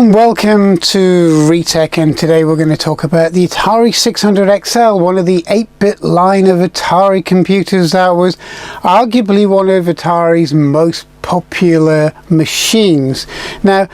and welcome to Retech, and today we're going to talk about the Atari 600XL, one of the 8-bit line of Atari computers that was arguably one of Atari's most popular machines. Now,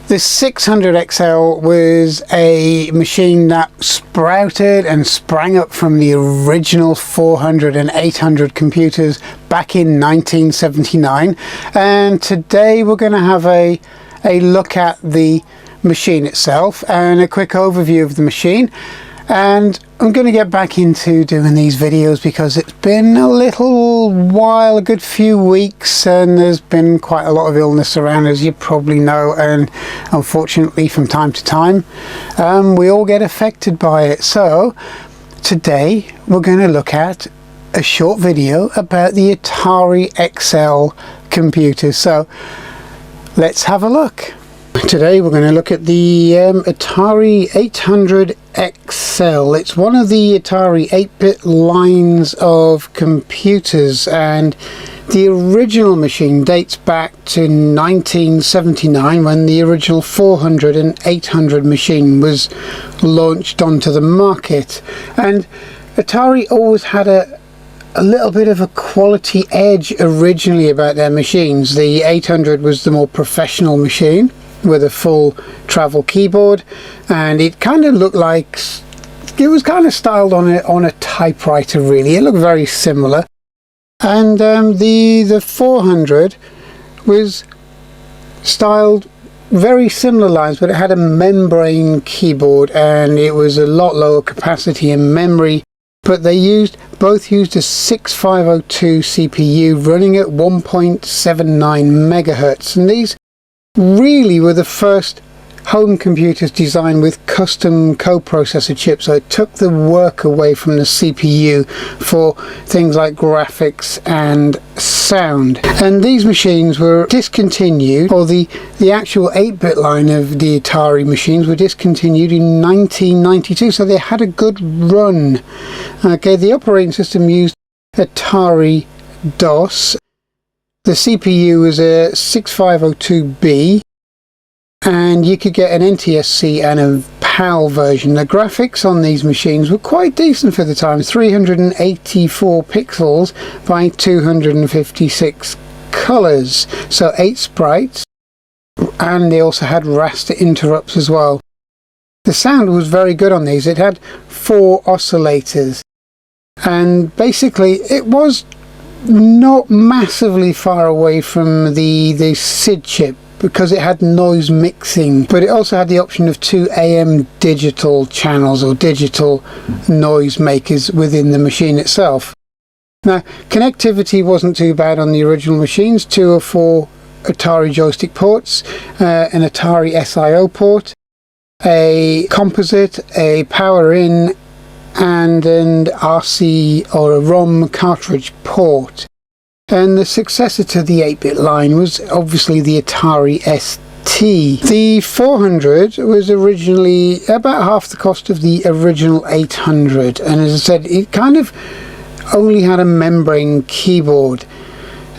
the 600XL was a machine that sprouted and sprang up from the original 400 and 800 computers back in 1979, and today we're going to have a look at the machine itself and a quick overview of the machine. And I'm going to get back into doing these videos because it's been a little while, a good few weeks, and there's been quite a lot of illness around, as you probably know, and unfortunately from time to time we all get affected by it. So today we're going to look at a short video about the Atari XL computer. So let's have a look. Today we're going to look at the Atari 800 XL. It's one of the Atari 8-bit lines of computers, and the original machine dates back to 1979 when the original 400 and 800 machine was launched onto the market. And Atari always had a little bit of a quality edge originally about their machines. The 800 was the more professional machine with a full travel keyboard, and it kind of looked like it was kind of styled on a typewriter. Really, it looked very similar. And the 400 was styled very similar lines, but it had a membrane keyboard and it was a lot lower capacity in memory. But they both used a 6502 CPU running at 1.79 megahertz, and these really were the first home computers designed with custom coprocessor chips. So it took the work away from the CPU for things like graphics and sound. And these machines were discontinued, or the actual 8-bit line of the Atari machines were discontinued in 1992, so they had a good run. Okay, the operating system used Atari DOS. The CPU was a 6502B, and you could get an NTSC and a PAL version. The graphics on these machines were quite decent for the time, 384 pixels by 256 colors, so 8 sprites, and they also had raster interrupts as well. The sound was very good on these. It had 4 oscillators, and basically it was not massively far away from the SID chip because it had noise mixing, but it also had the option of 2 AM digital channels, or digital noise makers, within the machine itself. Now, connectivity wasn't too bad on the original machines. 2 or 4 Atari joystick ports, an Atari SIO port, a composite, a power in, and an RC or a ROM cartridge port. And the successor to the 8-bit line was obviously the Atari ST. The 400 was originally about half the cost of the original 800, and as I said, it kind of only had a membrane keyboard,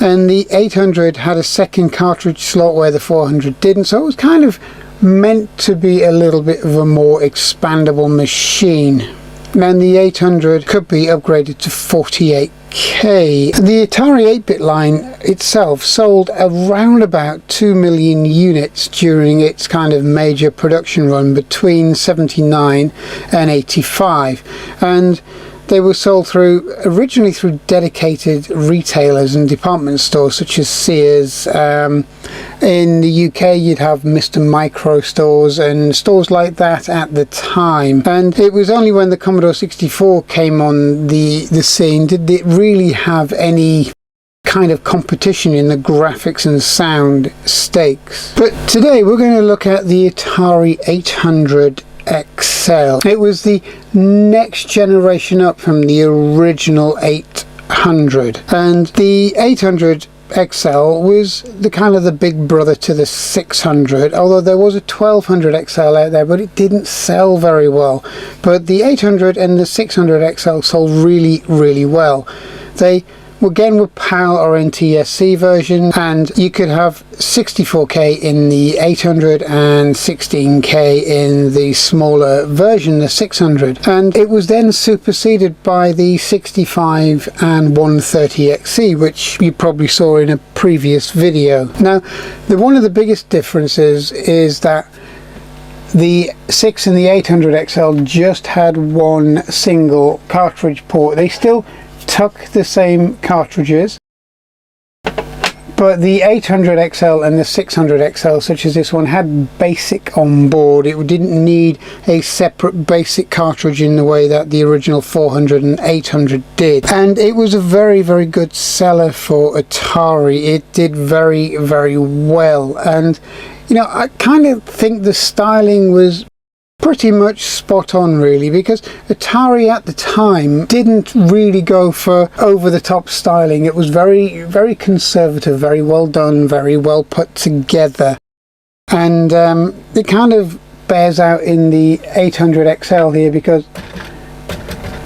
and the 800 had a second cartridge slot where the 400 didn't, so it was kind of meant to be a little bit of a more expandable machine. And the 800 could be upgraded to 48K. The Atari 8-bit line itself sold around about 2 million units during its kind of major production run between 79 and 85, and they were sold originally through dedicated retailers and department stores such as Sears. In the UK you'd have Mr. Micro stores and stores like that at the time, and it was only when the Commodore 64 came on the scene did it really have any kind of competition in the graphics and sound stakes. But today we're going to look at the Atari 800 XL. It was the next generation up from the original 800, and the 800 XL was the kind of the big brother to the 600, although there was a 1200 XL out there, but it didn't sell very well. But the 800 and the 600 XL sold really well. They again were PAL or NTSC version, and you could have 64K in the 800 and 16K in the smaller version, the 600, and it was then superseded by the 65 and 130XE, which you probably saw in a previous video. Now, one of the biggest differences is that the 6 and the 800XL just had one single cartridge port. They still took the same cartridges, but the 800XL and the 600XL, such as this one, had BASIC on board. It didn't need a separate BASIC cartridge in the way that the original 400 and 800 did. And it was a very, very good seller for Atari. It did very, very well. And you know, I kind of think the styling was pretty much spot on, really, because Atari at the time didn't really go for over-the-top styling. It was very, very conservative, very well done, very well put together. And it kind of bears out in the 800XL here, because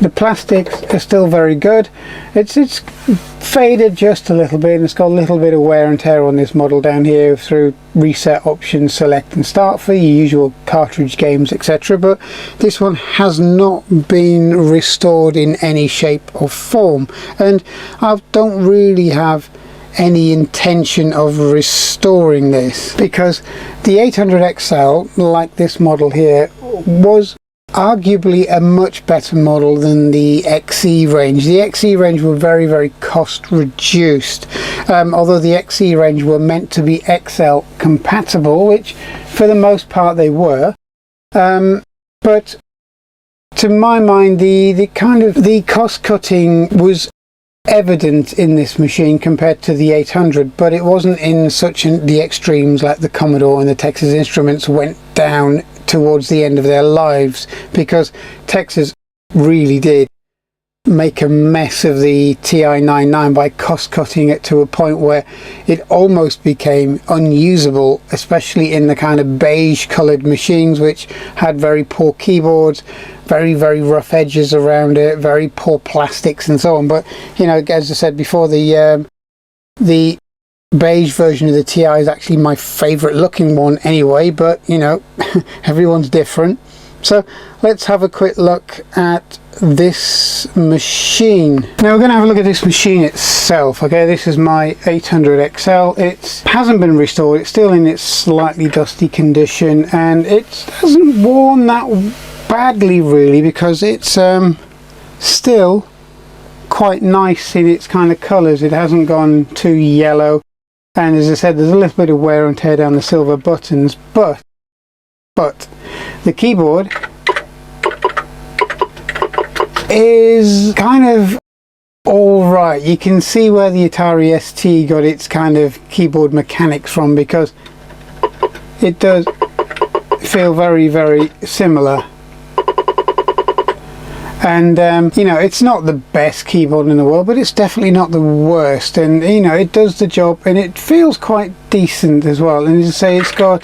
the plastics are still very good. It's faded just a little bit, and it's got a little bit of wear and tear on this model down here through reset options, select and start for your usual cartridge games, etc. But this one has not been restored in any shape or form, and I don't really have any intention of restoring this, because the 800XL, like this model here, was arguably a much better model than the XE range. The XE range were very, very cost reduced, although the XE range were meant to be XL compatible, which for the most part they were, but to my mind the cost cutting was evident in this machine compared to the 800, but it wasn't in the extremes like the Commodore and the Texas Instruments went down towards the end of their lives, because Texas really did make a mess of the TI-99 by cost cutting it to a point where it almost became unusable, especially in the kind of beige colored machines which had very poor keyboards, very, very rough edges around it, very poor plastics and so on. But you know, as I said before, the beige version of the TI is actually my favorite looking one anyway, but you know, everyone's different. So let's have a quick look at this machine. Now we're going to have a look at this machine itself. Okay, this is my 800XL. It hasn't been restored, it's still in its slightly dusty condition, and it hasn't worn that badly really, because it's still quite nice in its kind of colours. It hasn't gone too yellow, and as I said, there's a little bit of wear and tear down the silver buttons, but the keyboard is kind of alright. You can see where the Atari ST got its kind of keyboard mechanics from, because it does feel very, very similar. And you know, it's not the best keyboard in the world, but it's definitely not the worst, and you know, it does the job and it feels quite decent as well. And as I say, it's got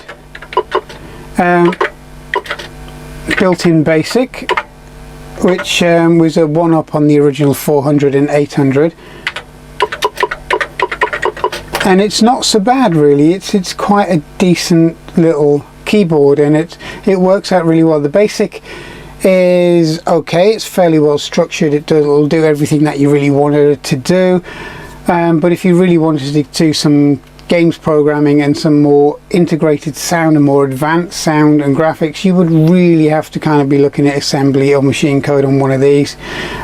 built-in BASIC, which was a one-up on the original 400 and 800, and it's not so bad really. It's quite a decent little keyboard, and it works out really well. The BASIC is okay, it's fairly well structured, it'll do everything that you really wanted it to do, but if you really wanted to do some games programming and some more integrated sound and more advanced sound and graphics, you would really have to kind of be looking at assembly or machine code on one of these.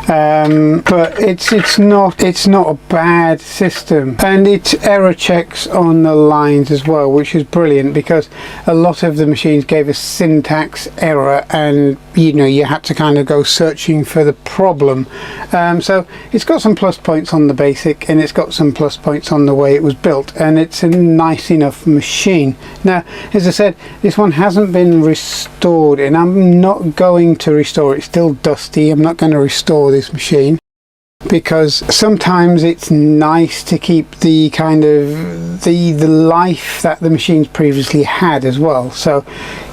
But it's not a bad system, and it error checks on the lines as well, which is brilliant, because a lot of the machines gave a syntax error, and you know, you had to kind of go searching for the problem. So it's got some plus points on the BASIC, and it's got some plus points on the way it was built, and it's a nice enough machine. Now, as I said, this one hasn't been restored, and I'm not going to restore it. It's still dusty. I'm not going to restore this machine, because sometimes it's nice to keep the kind of the life that the machines previously had as well. So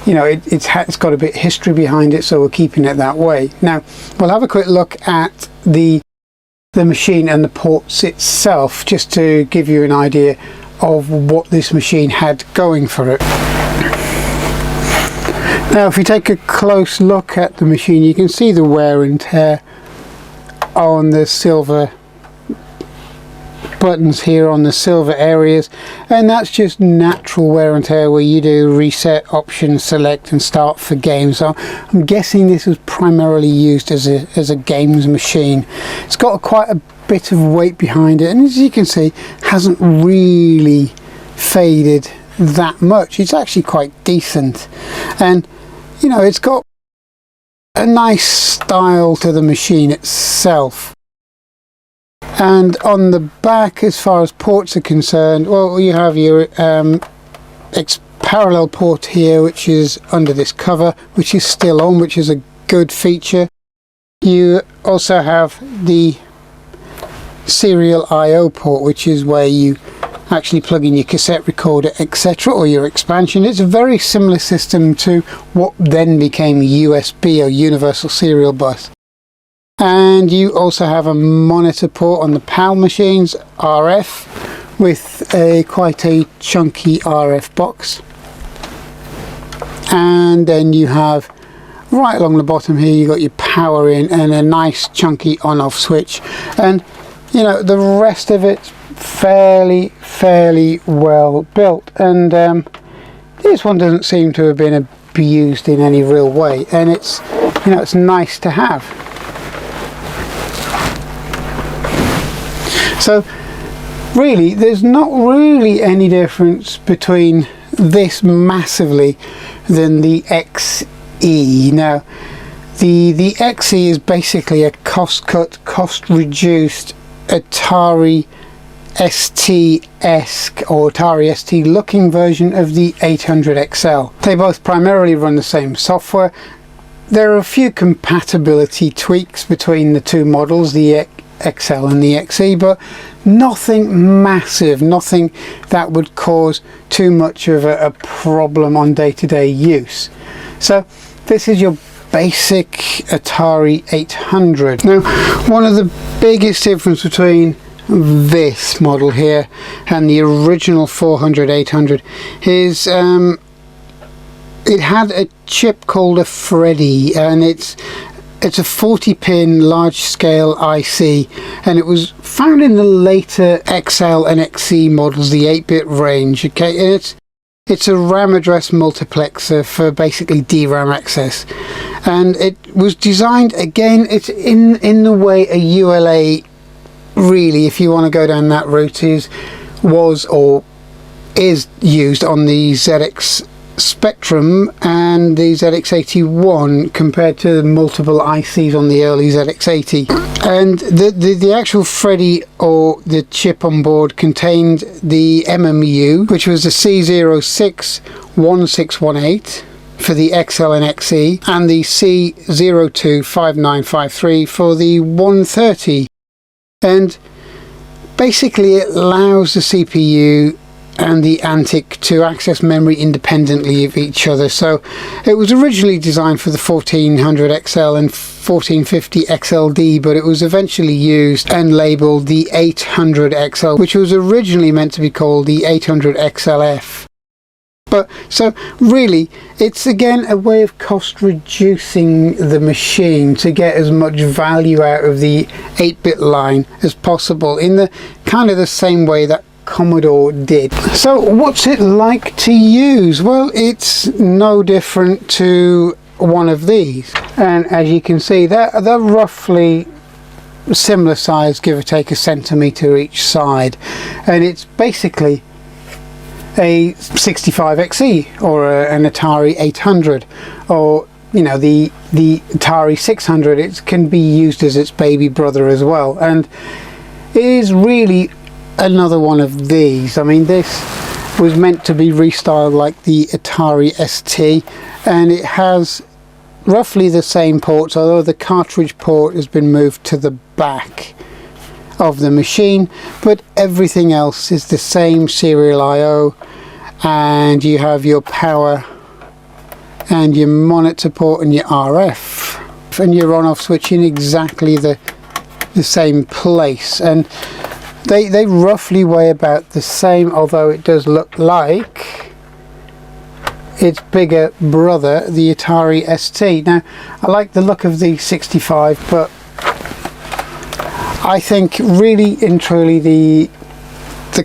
you know, it's got a bit of history behind it, so we're keeping it that way. Now we'll have a quick look at the the machine and the ports itself, just to give you an idea of what this machine had going for it. Now if you take a close look at the machine, you can see the wear and tear on the silver buttons here, on the silver areas, and that's just natural wear and tear where you do reset, option, select and start for games. So I'm guessing this was primarily used as a games machine. It's got quite a bit of weight behind it, and as you can see, hasn't really faded that much. It's actually quite decent, and you know, it's got a nice style to the machine itself. And on the back, as far as ports are concerned, well, you have your parallel port here, which is under this cover, which is still on, which is a good feature. You also have the serial I/O port, which is where you actually plug in your cassette recorder, etc., or your expansion. It's a very similar system to what then became USB, or Universal Serial Bus. And you also have a monitor port on the PAL machines, RF, with quite a chunky RF box. And then you have right along the bottom here, you got your power in and a nice chunky on-off switch. And you know, the rest of it's fairly well built, and this one doesn't seem to have been abused in any real way, and it's, you know, it's nice to have. So really there's not really any difference between this massively than the XE. Now the XE is basically a cost cut, cost reduced Atari ST-esque or Atari ST looking version of the 800XL. They both primarily run the same software. There are a few compatibility tweaks between the two models, the XL and the XE, but nothing massive, nothing that would cause too much of a problem on day-to-day use. So this is your basic Atari 800. Now, one of the biggest difference between this model here and the original 400-800 is it had a chip called a Freddy, and it's a 40-pin large-scale IC, and it was found in the later XL and XE models, the 8-bit range. Okay, and it's a RAM address multiplexer for basically DRAM access, and it was designed, again, it's in the way a ULA, really, if you want to go down that route, was or is used on the ZX Spectrum and the ZX81 compared to the multiple ICs on the early ZX80. And the actual Freddy, or the chip on board, contained the MMU, which was the C061618 for the XL and XE, and the C025953 for the 130. And basically it allows the CPU and the Antic to access memory independently of each other. So it was originally designed for the 1400 XL and 1450 XLD, but it was eventually used and labeled the 800 XL, which was originally meant to be called the 800 XLF. But so really it's again a way of cost reducing the machine to get as much value out of the 8-bit line as possible, in the kind of the same way that Commodore did. So what's it like to use? Well, it's no different to one of these, and as you can see, they're roughly similar size, give or take a centimeter each side, and it's basically a 65XE or an Atari 800, or you know, the Atari 600. It can be used as its baby brother as well, and it is really another one of these. I mean, this was meant to be restyled like the Atari ST, and it has roughly the same ports, although the cartridge port has been moved to the back of the machine, but everything else is the same serial I/O, and you have your power and your monitor port and your RF and your on-off switch in exactly the the same place, and they roughly weigh about the same, although it does look like its bigger brother, the Atari ST. Now, I like the look of the 65, but I think really and truly the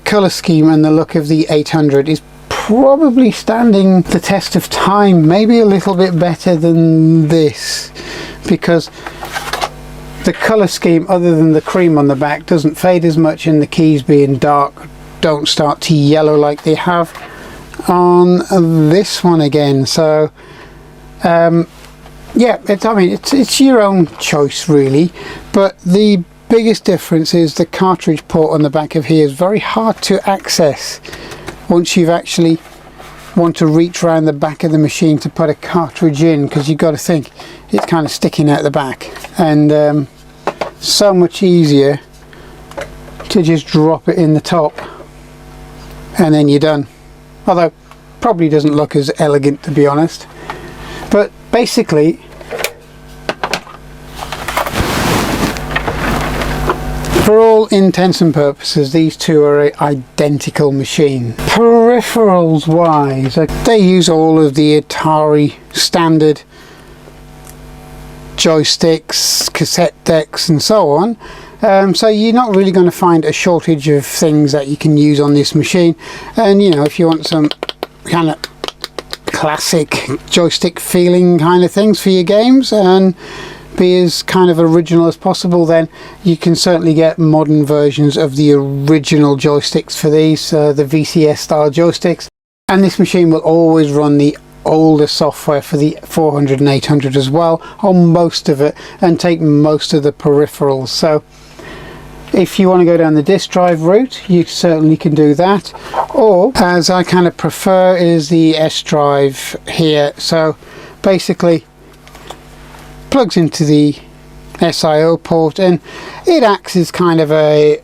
colour scheme and the look of the 800 is probably standing the test of time, maybe a little bit better than this, because the colour scheme, other than the cream on the back, doesn't fade as much, and the keys being dark don't start to yellow like they have on this one again. So yeah, it's your own choice really, but the biggest difference is the cartridge port on the back of here is very hard to access once you've actually want to reach around the back of the machine to put a cartridge in, because you've got to think it's kind of sticking out the back, and so much easier to just drop it in the top and then you're done. Although probably doesn't look as elegant, to be honest, but basically for all intents and purposes these two are an identical machine. Peripherals wise, they use all of the Atari standard joysticks, cassette decks and so on, so you're not really going to find a shortage of things that you can use on this machine. And you know, if you want some kind of classic joystick feeling kind of things for your games and be as kind of original as possible, then you can certainly get modern versions of the original joysticks for these, the VCS style joysticks. And this machine will always run the older software for the 400 and 800 as well on most of it, and take most of the peripherals. So if you want to go down the disk drive route, you certainly can do that, or as I kind of prefer is the S drive here. So basically plugs into the SIO port, and it acts as kind of a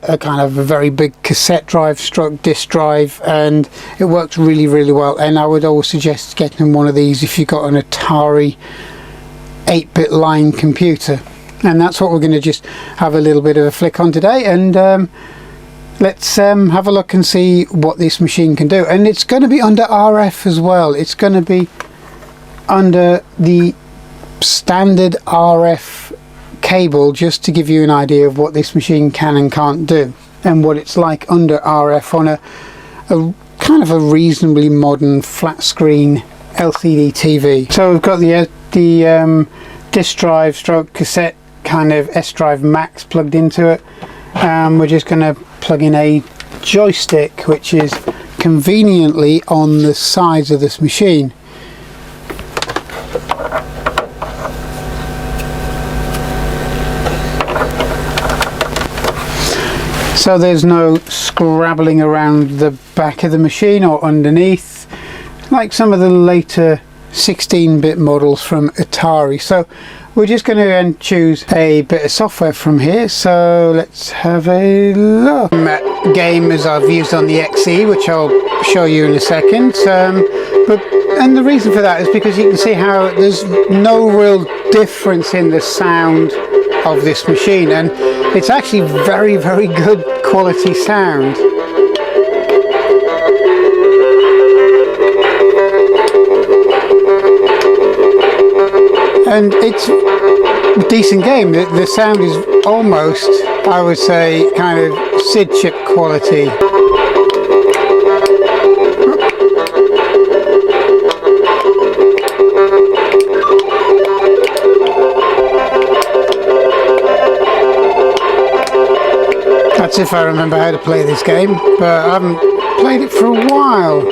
very big cassette drive stroke disk drive, and it works really well. And I would always suggest getting one of these if you've got an Atari 8-bit line computer. And that's what we're going to just have a little bit of a flick on today, and let's have a look and see what this machine can do. And it's going to be under RF as well. It's going to be under the standard RF cable, just to give you an idea of what this machine can and can't do, and what it's like under RF on a kind of a reasonably modern flat screen LCD TV. So we've got the disk drive stroke cassette kind of S drive Max plugged into it. We're just going to plug in a joystick, which is conveniently on the sides of this machine. So there's no scrabbling around the back of the machine or underneath like some of the later 16-bit models from Atari. So we're just going to choose a bit of software from here. So let's have a look. Game as I've used on the XE, which I'll show you in a second. And the reason for that is because you can see how there's no real difference in the sound of this machine, and it's actually very good quality sound. And it's a decent game. The sound is almost, I would say, kind of SID chip quality. That's if I remember how to play this game, but I haven't played it for a while.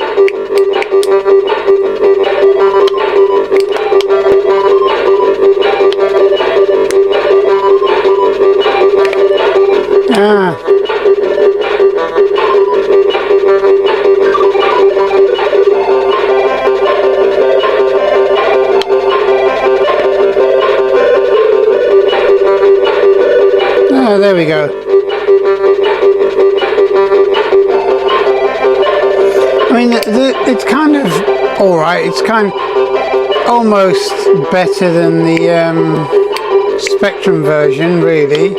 There we go. I mean, it's kind of alright. It's kind of almost better than the Spectrum version, really.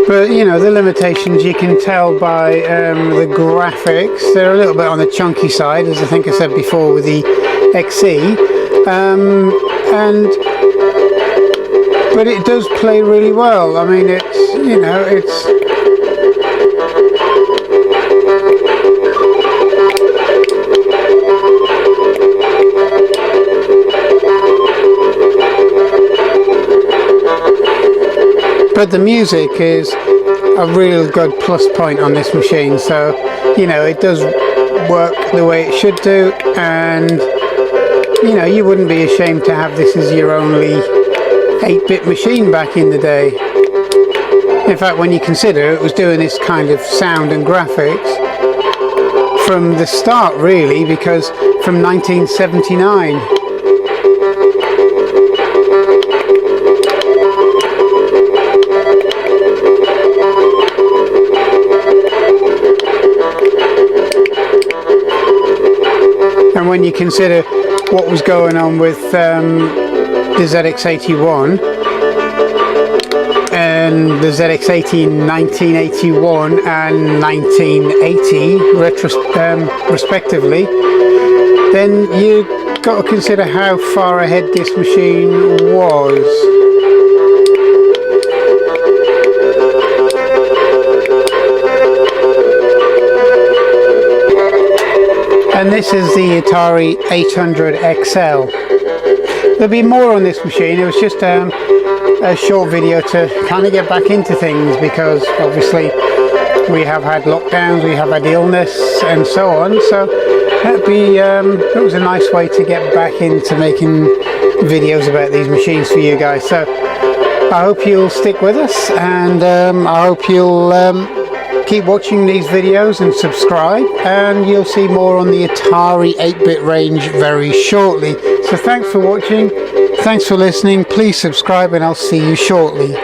But you know, the limitations you can tell by the graphics. They're a little bit on the chunky side, as I think I said before with the XE, but it does play really well. I mean, it's, you know, it's but the music is a real good plus point on this machine, so you know, it does work the way it should do, and you know, you wouldn't be ashamed to have this as your only 8-bit machine back in the day. In fact, when you consider it was doing this kind of sound and graphics from the start, really, because from 1979. And when you consider what was going on with the ZX81 and the ZX80 in 1981 and 1980 respectively, then you've got to consider how far ahead this machine was. And this is the Atari 800 XL. There'll be more on this machine. It was just a short video to kind of get back into things, because obviously we have had lockdowns, we have had illness and so on, so it was a nice way to get back into making videos about these machines for you guys. So I hope you'll stick with us, and I hope you'll keep watching these videos and subscribe, and you'll see more on the Atari 8-bit range very shortly. So thanks for watching, thanks for listening, please subscribe, and I'll see you shortly.